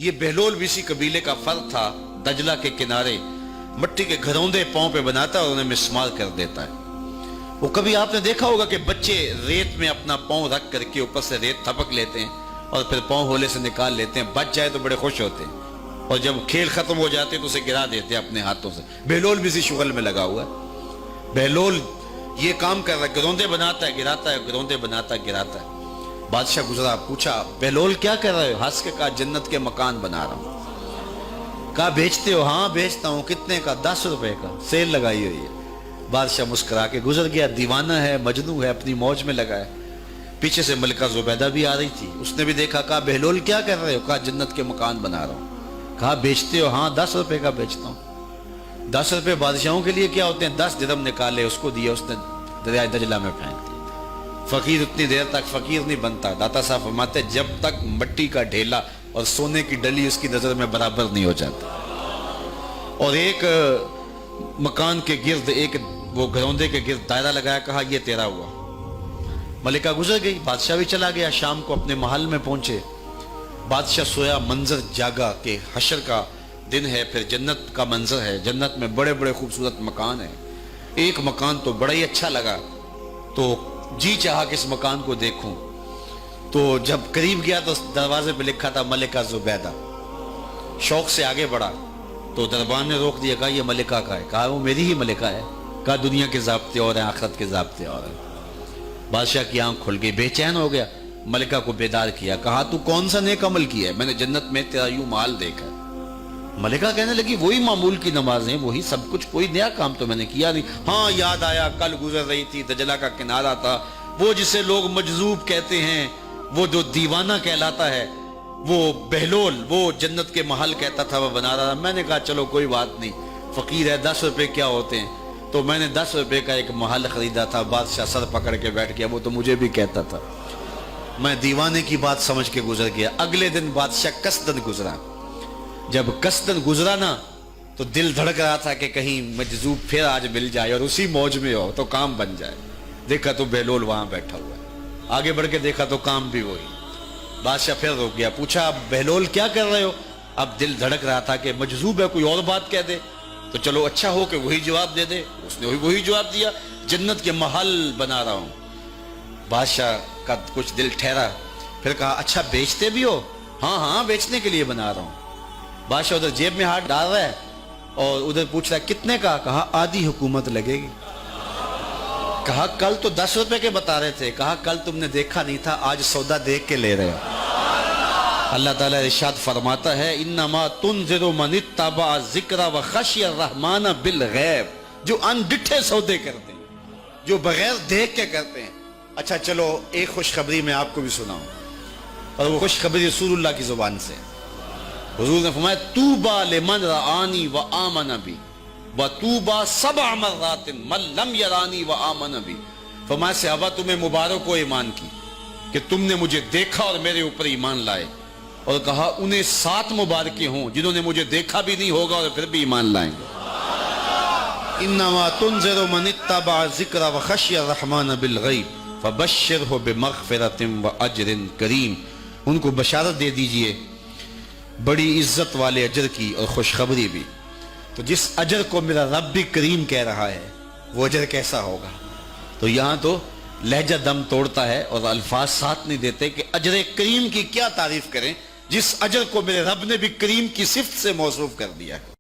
یہ بہلول بھی اسی قبیلے کا فرد تھا، دجلہ کے کنارے مٹی کے گھروندے پاؤں پہ بناتا ہے اور انہیں مسمار کر دیتا ہے۔ وہ کبھی آپ نے دیکھا ہوگا کہ بچے ریت میں اپنا پاؤں رکھ کر کے اوپر سے ریت تھپک لیتے ہیں اور پھر پاؤں ہولے سے نکال لیتے ہیں، بچ جائے تو بڑے خوش ہوتے ہیں، اور جب کھیل ختم ہو جاتے ہیں تو اسے گرا دیتے ہیں اپنے ہاتھوں سے۔ بہلول بھی اسی شغل میں لگا ہوا ہے۔ بہلول یہ کام کر رہا ہے، گروندے بناتا ہے گراتا ہے، گروندے بناتا ہے گراتا ہے۔ بادشاہ گزرا، پوچھا بہلول کیا کر رہے ہو؟ ہنس کے کہا جنت کے مکان بنا رہا ہوں۔ کہا بیچتے ہو؟ ہاں بیچتا ہوں۔ کتنے کا؟ 10 روپے کا، سیل لگائی ہوئی ہے۔ بادشاہ مسکرا کے گزر گیا، دیوانہ ہے، مجنوں ہے، اپنی موج میں لگا ہے۔ پیچھے سے ملکہ زبیدہ بھی آ رہی تھی، اس نے بھی دیکھا، کہا بہلول کیا کر رہے ہو؟ کہا جنت کے مکان بنا رہا ہوں۔ کہا بیچتے ہو؟ ہاں 10 روپے کا بیچتا ہوں۔ 10 روپے بادشاہوں کے لیے کیا ہوتے ہیں؟ 10 درہم نکالے، اس کو دیا، اس نے دریائے دجلہ میں پھینک دیا۔ فقیر اتنی دیر تک فقیر نہیں بنتا، داتا صاحب فرماتے جب تک مٹی کا ڈھیلا اور سونے کی ڈلی اس کی نظر میں برابر نہیں ہو جاتا۔ اور ایک مکان کے گرد، ایک وہ گھروندے کے گرد دائرہ لگایا، کہا یہ تیرا ہوا۔ ملکہ گزر گئی، بادشاہ بھی چلا گیا۔ شام کو اپنے محل میں پہنچے، بادشاہ سویا، منظر جاگا کہ حشر کا دن ہے، پھر جنت کا منظر ہے، جنت میں بڑے بڑے خوبصورت مکان ہیں۔ ایک مکان تو بڑا ہی اچھا لگا، تو جی چاہا کہ اس مکان کو دیکھوں۔ تو جب قریب گیا تو دروازے پہ لکھا تھا ملکہ زبیدہ۔ شوق سے آگے بڑھا تو دربان نے روک دیا، کہا یہ ملکہ کا ہے؟ کہا وہ میری ہی ملکہ ہے۔ کہا دنیا کے ضابطے اور ہیں، آخرت کے ضابطے اور ہیں۔ بادشاہ کی آنکھ کھل گئی، بے چین ہو گیا، ملکہ کو بیدار کیا، کہا تو کون سا نیک عمل کیا ہے؟ میں نے جنت میں تیرا یوں محل دیکھا ہے۔ ملکہ کہنے لگی وہی معمول کی نمازیں، وہی سب کچھ، کوئی نیا کام تو میں نے کیا نہیں۔ ہاں یاد آیا، کل گزر رہی تھی، دجلہ کا کنارہ تھا، وہ جسے لوگ مجذوب کہتے ہیں، وہ جو دیوانہ کہلاتا ہے، وہ بہلول، وہ جنت کے محل کہتا تھا، وہ بنا رہا۔ میں نے کہا چلو کوئی بات نہیں، فقیر ہے، 10 روپے کیا ہوتے ہیں؟ تو میں نے 10 روپے کا ایک محل خریدا تھا۔ بادشاہ سر پکڑ کے بیٹھ گیا، وہ تو مجھے بھی کہتا تھا۔ میں دیوانے کی بات سمجھ کے گزر گیا۔ اگلے دن بادشاہ قصدن گزرا۔ جب قصدن گزرا نا تو دل دھڑک رہا تھا کہ کہیں مجذوب پھر آج مل جائے اور اسی موج میں ہو تو کام بن جائے۔ دیکھا تو بہلول وہاں بیٹھا ہوا ہے، آگے بڑھ کے دیکھا تو کام بھی وہی۔ بادشاہ پھر رک گیا، پوچھا بہلول کیا کر رہے ہو؟ اب دل دھڑک رہا تھا کہ مجذوب ہے، کوئی اور بات کہہ دے تو چلو اچھا ہو کہ وہی جواب دے دے۔ اس نے وہی جواب دیا، جنت کے محل بنا رہا ہوں۔ بادشاہ کا کچھ دل ٹھہرا، پھر کہا اچھا بیچتے بھی ہو؟ ہاں ہاں بیچنے کے لیے بنا رہا ہوں۔ بادشاہ ادھر جیب میں ہاتھ ڈال رہا ہے اور ادھر پوچھ رہا ہے کتنے کا؟ کہا آدھی حکومت لگے گی۔ کہا کل تو 10 روپے کے بتا رہے تھے۔ کہا کل تم نے دیکھا نہیں تھا، آج سودا دیکھ کے لے رہے ہو۔ اللہ تعالیٰ ارشاد فرماتا ہے انما تنذر من اتبع الذکر وخشی الرحمن بالغیب، جو ان ڈٹھے سودے کرتے ہیں، جو بغیر دیکھ کے کرتے ہیں۔ اچھا چلو ایک خوشخبری میں آپ کو بھی سناؤں، اور وہ خوشخبری رسول اللہ کی زبان سے۔ حضور نے فرمایا طوبی لمن رآنی وآمن بی وطوبی 7 مرات من لم یرانی وآمن بی۔ فرمایا صحابہ تمہیں مبارک ہو ایمان کی کہ تم نے مجھے دیکھا اور میرے اوپر ایمان لائے، اور کہا انہیں 7 مبارکیں ہوں جنہوں نے مجھے دیکھا بھی نہیں ہوگا اور پھر بھی ایمان لائیں گے۔ انما تنذر من اتبع الذکر وخشی الرحمن بالغیب فبشرہ بمغفرۃ واجر کریم۔ ان کو بشارت دے دیجئے بڑی عزت والے اجر کی اور خوشخبری بھی۔ تو جس اجر کو میرا رب بھی کریم کہہ رہا ہے وہ اجر کیسا ہوگا؟ تو یہاں تو لہجہ دم توڑتا ہے اور الفاظ ساتھ نہیں دیتے کہ اجر کریم کی کیا تعریف کریں جس اجر کو میرے رب نے بھی کریم کی صفت سے موصوف کر دیا ہے۔